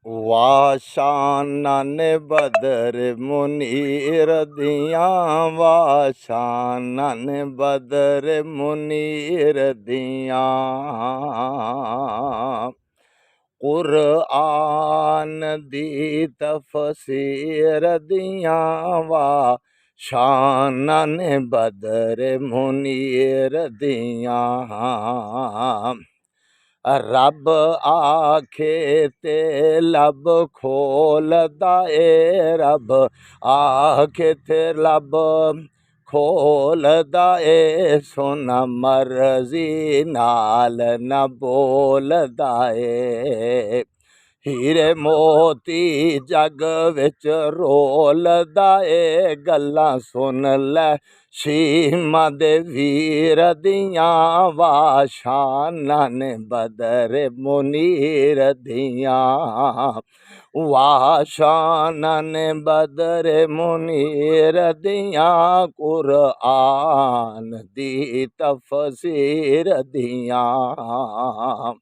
वाह शानन बदर मुनीर दियां, वाह शानन बदर मुनीर दियां। कुरआन दी तफसीर दियां, वाह शानन बदर मुनीर दियां। रब आखे ते लब खोलदा ए, रब आखे ते लब खोलदा ए, सुन मर्जी नाल न बोलदा ए। हीरे मोती जग विच रोलदा ए, गल्लां सुन लै शीमा दे वीर दियां, वाह शानन बदर मुनीर दियां। वाह शानन बदर मुनीर दियां, कुरआन दी तफसीर दियां।